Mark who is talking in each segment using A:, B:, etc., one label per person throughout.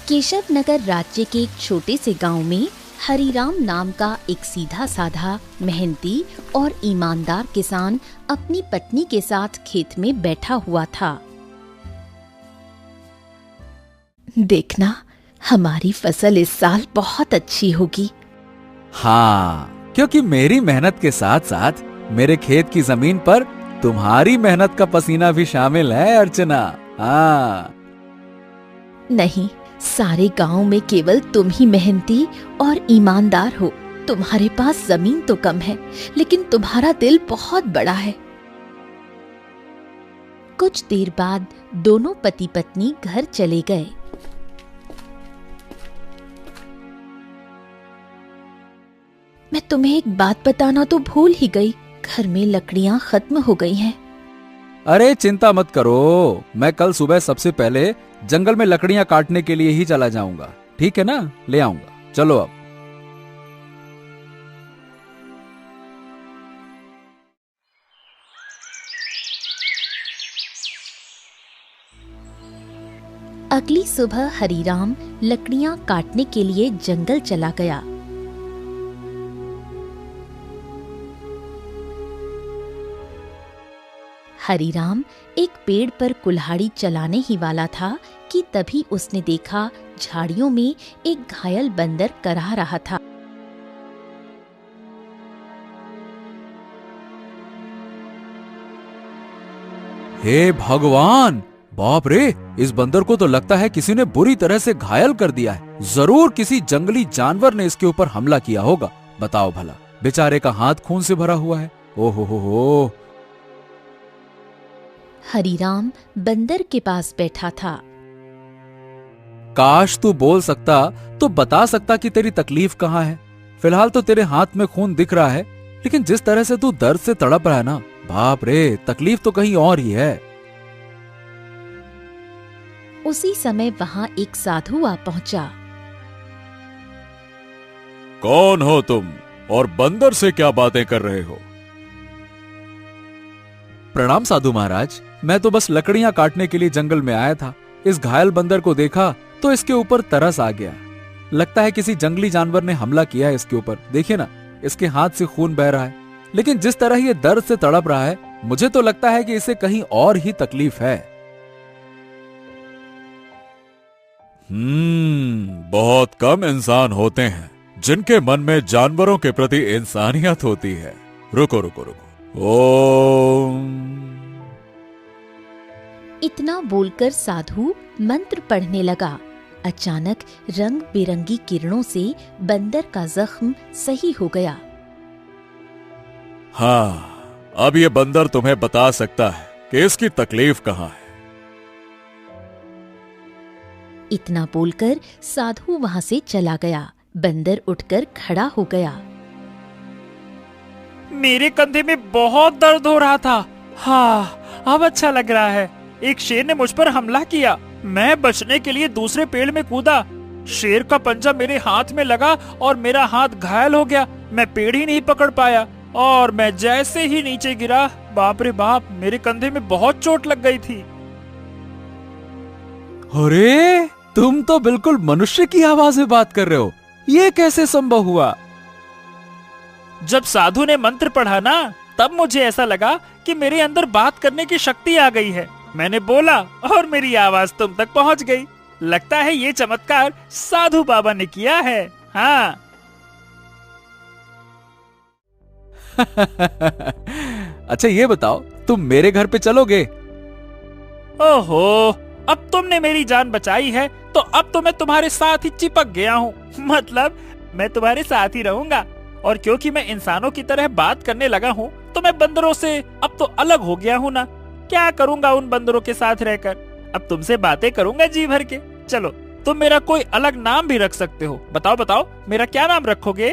A: केशव नगर राज्य के एक छोटे से गांव में हरिराम नाम का एक सीधा साधा, मेहनती और ईमानदार किसान अपनी पत्नी के साथ खेत में बैठा हुआ था। देखना, हमारी फसल इस साल बहुत अच्छी होगी।
B: हाँ, क्योंकि मेरी मेहनत के साथ साथ मेरे खेत की जमीन पर तुम्हारी मेहनत का पसीना भी शामिल है अर्चना। हाँ।
A: नहीं, सारे गांव में केवल तुम ही मेहनती और ईमानदार हो। तुम्हारे पास जमीन तो कम है, लेकिन तुम्हारा दिल बहुत बड़ा है। कुछ देर बाद दोनों पति पत्नी घर चले गए। मैं तुम्हें एक बात बताना तो भूल ही गई, घर में लकड़ियां खत्म हो गई हैं।
B: अरे चिंता मत करो, मैं कल सुबह सबसे पहले जंगल में लकड़ियां काटने के लिए ही चला जाऊंगा। ठीक है ना, ले आऊंगा। चलो अब।
A: अगली सुबह हरिराम लकड़ियां काटने के लिए जंगल चला गया। हरिराम एक पेड़ पर कुल्हाड़ी चलाने ही वाला था कि तभी उसने देखा झाड़ियों में एक घायल बंदर करहा रहा था।
B: हे भगवान, बाप रे, इस बंदर को तो लगता है किसी ने बुरी तरह से घायल कर दिया है। जरूर किसी जंगली जानवर ने इसके ऊपर हमला किया होगा। बताओ भला, बेचारे का हाथ खून से भरा हुआ है। ओहो हो।
A: हरिराम बंदर के पास बैठा था।
B: काश तू बोल सकता तो बता सकता कि तेरी तकलीफ कहाँ है। फिलहाल तो तेरे हाथ में खून दिख रहा है, लेकिन जिस तरह से तू दर्द से तड़प रहा है ना, बाप रे, तकलीफ तो कहीं और ही है।
A: उसी समय वहां एक साधु आ पहुंचा।
B: कौन हो तुम और बंदर से क्या बातें कर रहे हो? प्रणाम साधु महाराज, मैं तो बस लकड़ियां काटने के लिए जंगल में आया था। इस घायल बंदर को देखा तो इसके ऊपर तरस आ गया। लगता है किसी जंगली जानवर ने हमला किया है इसके ऊपर। देखिए ना, इसके हाथ से खून बह रहा है, लेकिन जिस तरह ये दर्द से तड़प रहा है, मुझे तो लगता है कि इसे कहीं और ही तकलीफ है। बहुत कम इंसान होते हैं जिनके मन में जानवरों के प्रति इंसानियत होती है। रुको रुको रुको। ओम।
A: इतना बोलकर साधु मंत्र पढ़ने लगा। अचानक रंग बिरंगी किरणों से बंदर का जख्म सही हो गया।
B: हाँ, अब ये बंदर तुम्हें बता सकता है कि इसकी तकलीफ कहाँ है।
A: इतना बोलकर साधु वहां से चला गया। बंदर उठकर खड़ा हो गया।
C: मेरे कंधे में बहुत दर्द हो रहा था। हाँ, अब अच्छा लग रहा है। एक शेर ने मुझ पर हमला किया। मैं बचने के लिए दूसरे पेड़ में कूदा। शेर का पंजा मेरे हाथ में लगा और मेरा हाथ घायल हो गया। मैं पेड़ ही नहीं पकड़ पाया और मैं जैसे ही नीचे गिरा, बाप रे बाप, मेरे कंधे में बहुत चोट लग गई थी।
B: अरे, तुम तो बिल्कुल मनुष्य की आवाज में बात कर रहे हो। ये कैसे संभव हुआ?
C: जब साधु ने मंत्र पढ़ा ना, तब मुझे ऐसा लगा कि मेरे अंदर बात करने की शक्ति आ गई है। मैंने बोला और मेरी आवाज तुम तक पहुंच गई। लगता है ये चमत्कार साधु बाबा ने किया है। हाँ।
B: अच्छा ये बताओ, तुम मेरे घर पे चलोगे?
C: ओहो, अब तुमने मेरी जान बचाई है तो अब तो मैं तुम्हारे साथ ही चिपक गया हूँ। मतलब मैं तुम्हारे साथ ही रहूंगा। और क्योंकि मैं इंसानों की तरह बात करने लगा हूँ, तो मैं बंदरों से अब तो अलग हो गया हूँ ना। क्या करूंगा उन बंदरों के साथ रहकर? अब तुमसे बातें करूंगा जी भर के। चलो, तुम मेरा कोई अलग नाम भी रख सकते हो। बताओ बताओ, मेरा क्या नाम रखोगे?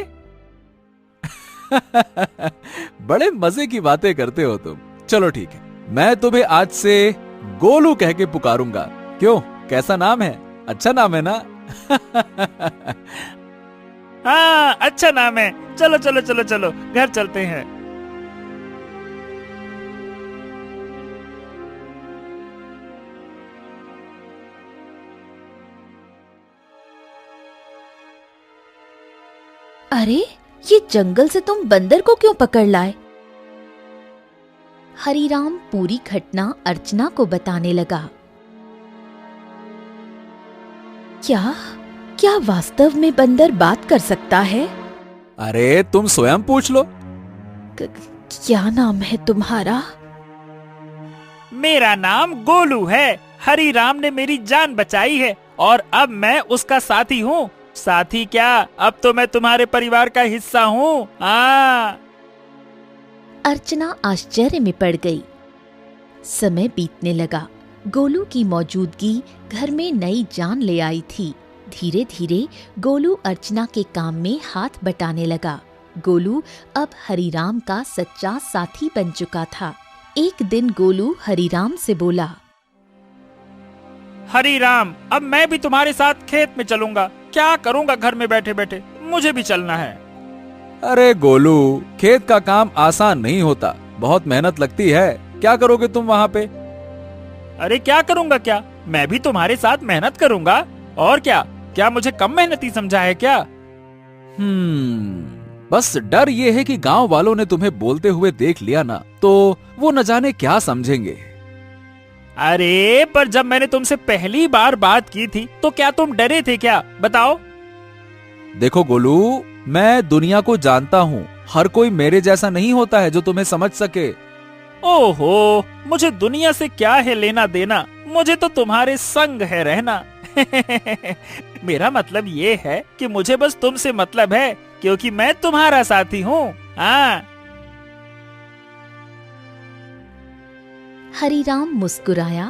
B: बड़े मजे की बातें करते हो तुम। चलो ठीक है, मैं तुम्हें आज से गोलू कह के पुकारूंगा। क्यों, कैसा नाम है? अच्छा नाम है ना?
C: हाँ, अच्छा नाम है। चलो चलो चलो चलो, घर चलते हैं।
A: अरे, ये जंगल से तुम बंदर को क्यों पकड़ लाए? हरीराम पूरी घटना अर्चना को बताने लगा। क्या क्या वास्तव में बंदर बात कर सकता है?
B: अरे तुम स्वयं पूछ लो।
A: क्या नाम है तुम्हारा?
C: मेरा नाम गोलू है। हरीराम ने मेरी जान बचाई है और अब मैं उसका साथी हूँ। साथी क्या, अब तो मैं तुम्हारे परिवार का हिस्सा हूँ।
A: अर्चना आश्चर्य में पड़ गई। समय बीतने लगा। गोलू की मौजूदगी घर में नई जान ले आई थी। धीरे धीरे गोलू अर्चना के काम में हाथ बटाने लगा। गोलू अब हरीराम का सच्चा साथी बन चुका था। एक दिन गोलू हरीराम से बोला,
C: हरीराम, अब मैं भी तुम्हारे साथ खेत में चलूंगा। क्या करूंगा घर में बैठे बैठे, मुझे भी चलना है।
B: अरे गोलू, खेत का काम आसान नहीं होता, बहुत मेहनत लगती है। क्या करोगे तुम वहाँ पे?
C: अरे क्या करूंगा क्या, मैं भी तुम्हारे साथ मेहनत करूंगा। और क्या मुझे कम मेहनती समझा है क्या?
B: बस डर ये है कि गांव वालों ने तुम्हें बोलते हुए देख लिया ना, तो वो न जाने क्या समझेंगे।
C: अरे पर जब मैंने तुमसे पहली बार बात की थी तो क्या तुम डरे थे क्या, बताओ?
B: देखो गोलू, मैं दुनिया को जानता हूँ। हर कोई मेरे जैसा नहीं होता है जो तुम्हें समझ सके।
C: ओहो, मुझे दुनिया से क्या है लेना देना, मुझे तो तुम्हारे संग है रहना। मेरा मतलब ये है कि मुझे बस तुमसे मतलब है, क्योंकि मैं तुम्हारा साथी हूँ।
A: हरीराम मुस्कुराया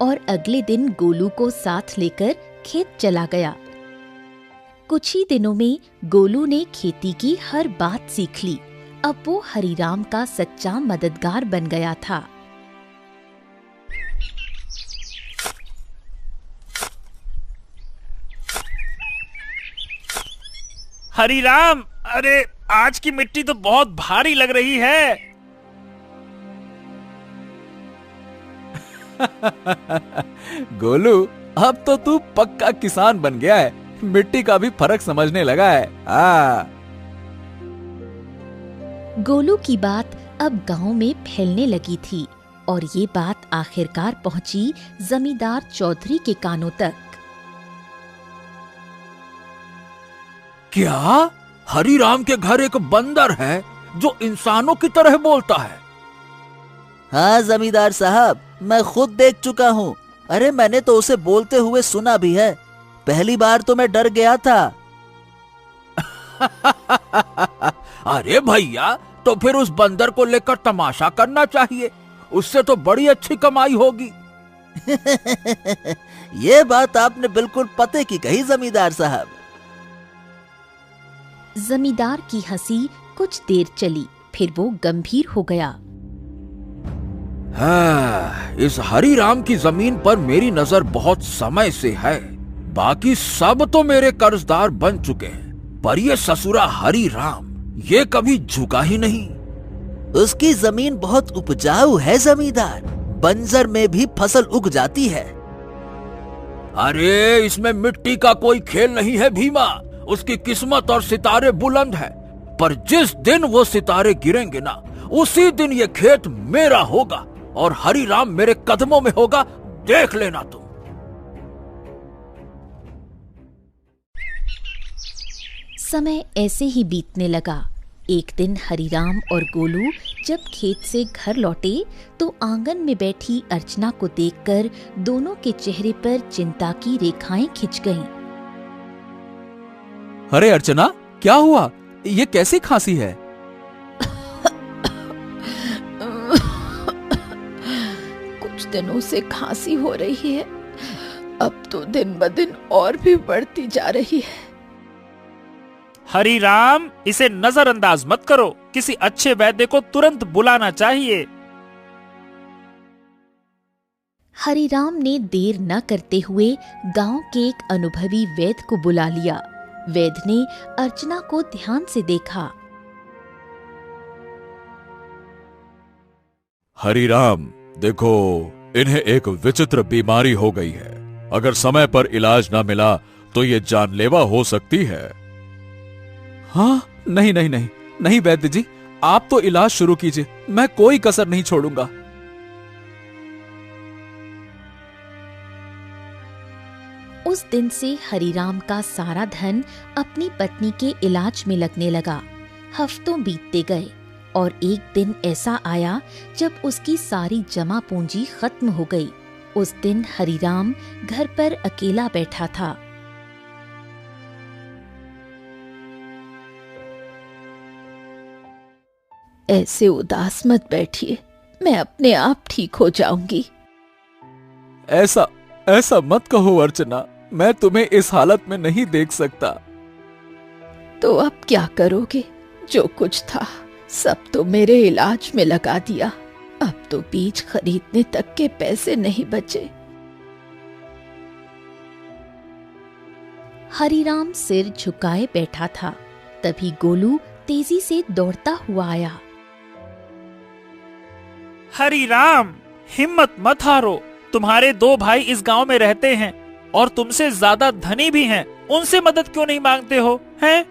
A: और अगले दिन गोलू को साथ लेकर खेत चला गया। कुछ ही दिनों में गोलू ने खेती की हर बात सीख ली। अब वो हरीराम का सच्चा मददगार बन गया था।
C: हरीराम, अरे आज की मिट्टी तो बहुत भारी लग रही है।
B: गोलू, अब तो तू पक्का किसान बन गया है। मिट्टी का भी फर्क समझने लगा है।
A: गोलू की बात अब गांव में फैलने लगी थी और ये बात आखिरकार पहुंची जमींदार चौधरी के कानों तक।
B: क्या हरीराम के घर एक बंदर है जो इंसानों की तरह बोलता है?
D: हाँ जमींदार साहब, मैं खुद देख चुका हूँ। अरे मैंने तो उसे बोलते हुए सुना भी है। पहली बार तो मैं डर गया था।
B: अरे भैया, तो फिर उस बंदर को लेकर तमाशा करना चाहिए, उससे तो बड़ी अच्छी कमाई होगी।
D: ये बात आपने बिल्कुल पते की कही जमींदार साहब।
A: जमींदार की हंसी कुछ देर चली, फिर वो गंभीर हो गया।
B: इस हरीराम की जमीन पर मेरी नजर बहुत समय से है। बाकी सब तो मेरे कर्जदार बन चुके हैं, पर ये ससुरा हरीराम ये कभी झुका ही नहीं।
D: उसकी जमीन बहुत उपजाऊ है जमींदार, बंजर में भी फसल उग जाती है।
B: अरे इसमें मिट्टी का कोई खेल नहीं है भीमा। उसकी किस्मत और सितारे बुलंद है, पर जिस दिन वो सितारे गिरेंगे ना, उसी दिन ये खेत मेरा होगा और हरीराम मेरे कदमों में होगा, देख लेना तुम।
A: समय ऐसे ही बीतने लगा। एक दिन हरीराम और गोलू जब खेत से घर लौटे तो आंगन में बैठी अर्चना को देखकर दोनों के चेहरे पर चिंता की रेखाएं खिंच गईं।
B: अरे अर्चना, क्या हुआ? ये कैसी खांसी है?
E: कुछ दिनों से खांसी हो रही है, अब तो दिन ब दिन और भी बढ़ती जा रही है।
C: हरीराम, इसे नजरअंदाज मत करो, किसी अच्छे वैद्य को तुरंत बुलाना चाहिए।
A: हरीराम ने देर न करते हुए गांव के एक अनुभवी वैद्य को बुला लिया। वैद्य ने अर्चना को ध्यान से देखा।
F: हरीराम, देखो, इन्हें एक विचित्र बीमारी हो गई है। अगर समय पर इलाज न मिला तो ये जानलेवा हो सकती है।
B: हाँ, नहीं नहीं नहीं नहीं वैद्य जी, आप तो इलाज शुरू कीजिए, मैं कोई कसर नहीं छोड़ूंगा।
A: उस दिन से हरिराम का सारा धन अपनी पत्नी के इलाज में लगने लगा। हफ्तों बीतते गए और एक दिन ऐसा आया जब उसकी सारी जमा पूंजी खत्म हो गई। उस दिन हरिराम घर पर अकेला बैठा था।
E: ऐसे उदास मत बैठिए, मैं अपने आप ठीक हो जाऊंगी।
B: ऐसा ऐसा मत कहो अर्चना, मैं तुम्हें इस हालत में नहीं देख सकता।
E: तो अब क्या करोगे? जो कुछ था सब तो मेरे इलाज में लगा दिया। अब तो बीज खरीदने तक के पैसे नहीं बचे।
A: हरिराम सिर झुकाए बैठा था। तभी गोलू तेजी से दौड़ता हुआ आया।
C: हरिराम, हिम्मत मत हारो। तुम्हारे 2 भाई इस गांव में रहते हैं और तुमसे ज्यादा धनी भी हैं। उनसे मदद क्यों नहीं मांगते हो, हैं?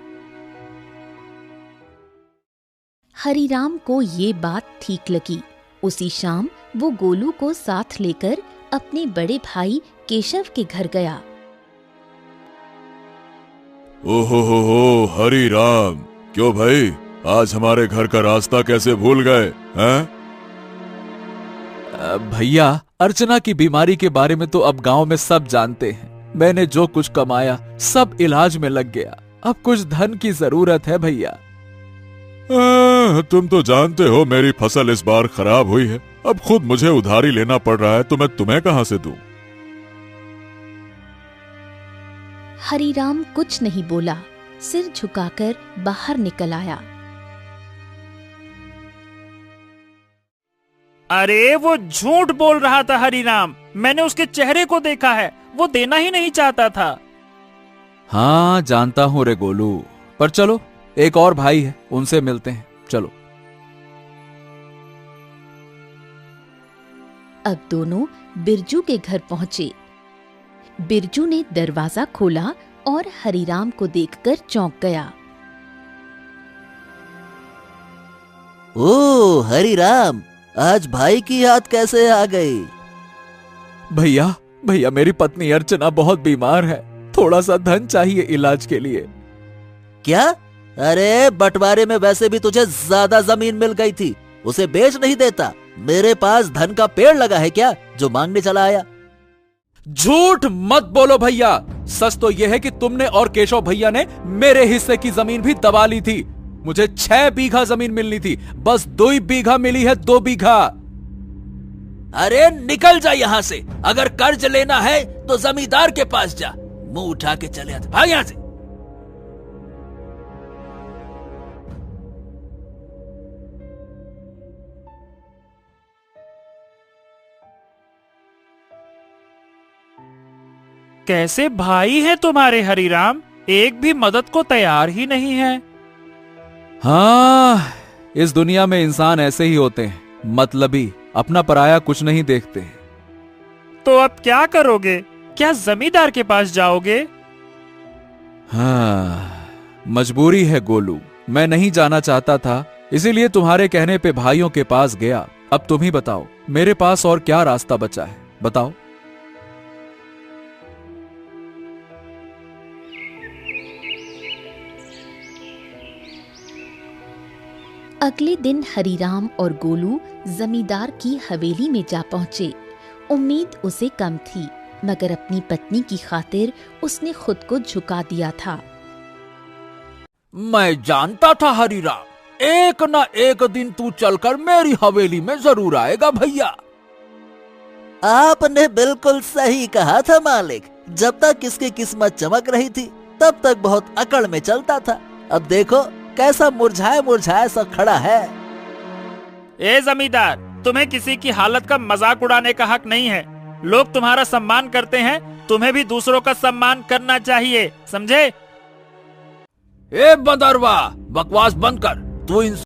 A: हरिराम को ये बात ठीक लगी। उसी शाम वो गोलू को साथ लेकर अपने बड़े भाई केशव के घर गया।
F: ओहो हरी राम, क्यों भाई, आज हमारे घर का रास्ता कैसे भूल गए हैं?
B: भैया, अर्चना की बीमारी के बारे में तो अब गांव में सब जानते हैं। मैंने जो कुछ कमाया सब इलाज में लग गया। अब कुछ धन की जरूरत है भैया।
F: तुम तो जानते हो मेरी फसल इस बार खराब हुई है। अब खुद मुझे उधारी लेना पड़ रहा है, तो मैं तुम्हें कहां से दूं?
A: हरिराम कुछ नहीं बोला, सिर झुकाकर बाहर निकल आया।
C: अरे वो झूठ बोल रहा था हरिराम, मैंने उसके चेहरे को देखा है, वो देना ही नहीं चाहता था।
B: हाँ जानता हूँ रे गोलू, पर चलो एक और भाई है, उनसे मिलते हैं, चलो।
A: अब दोनों बिरजू के घर पहुंचे। बिरजू ने दरवाजा खोला और हरिराम को देखकर चौंक गया।
D: ओ हरिराम, आज भाई की याद कैसे आ गई?
B: भैया भैया, मेरी पत्नी अर्चना बहुत बीमार है, थोड़ा सा धन चाहिए इलाज के लिए।
D: क्या? अरे बंटवारे में वैसे भी तुझे ज्यादा जमीन मिल गई थी, उसे बेच नहीं देता? मेरे पास धन का पेड़ लगा है क्या जो मांगने चला आया?
B: झूठ मत बोलो भैया, सच तो यह है कि तुमने और केशव भैया ने मेरे हिस्से की जमीन भी दबा ली थी। मुझे 6 बीघा जमीन मिलनी थी, बस 2 बीघा मिली है, 2 बीघा।
D: अरे निकल जा यहाँ से, अगर कर्ज लेना है तो जमींदार के पास जा, मुंह उठा के चले आते, भाग यहाँ से।
C: कैसे भाई है तुम्हारे हरिराम, एक भी मदद को तैयार ही नहीं है।
B: हाँ, इस दुनिया में इंसान ऐसे ही होते हैं, मतलबी, अपना पराया कुछ नहीं देखते।
C: तो अब क्या करोगे? क्या जमींदार के पास जाओगे?
B: हाँ, मजबूरी है गोलू, मैं नहीं जाना चाहता था, इसीलिए तुम्हारे कहने पे भाइयों के पास गया। अब तुम ही बताओ, मेरे पास और क्या रास्ता बचा है, बताओ।
A: अगले दिन हरिराम और गोलू जमींदार की हवेली में जा पहुंचे। उम्मीद उसे कम थी, मगर अपनी पत्नी की खातिर उसने खुद को झुका दिया था।
D: मैं जानता था हरिराम, एक न एक दिन तू चलकर मेरी हवेली में जरूर आएगा भैया। आपने बिल्कुल सही कहा था मालिक, जब तक इसकी किस्मत चमक रही थी तब तक बहुत अकड़ में चलता था। अब देखो कैसा मुरझाया मुरझाया सा खड़ा है।
C: ए जमींदार, तुम्हें किसी की हालत का मजाक उड़ाने का हक नहीं है। लोग तुम्हारा सम्मान करते हैं, तुम्हें भी दूसरों का सम्मान करना चाहिए, समझे?
D: ए बंदरवा, बकवास बंद कर। तू इन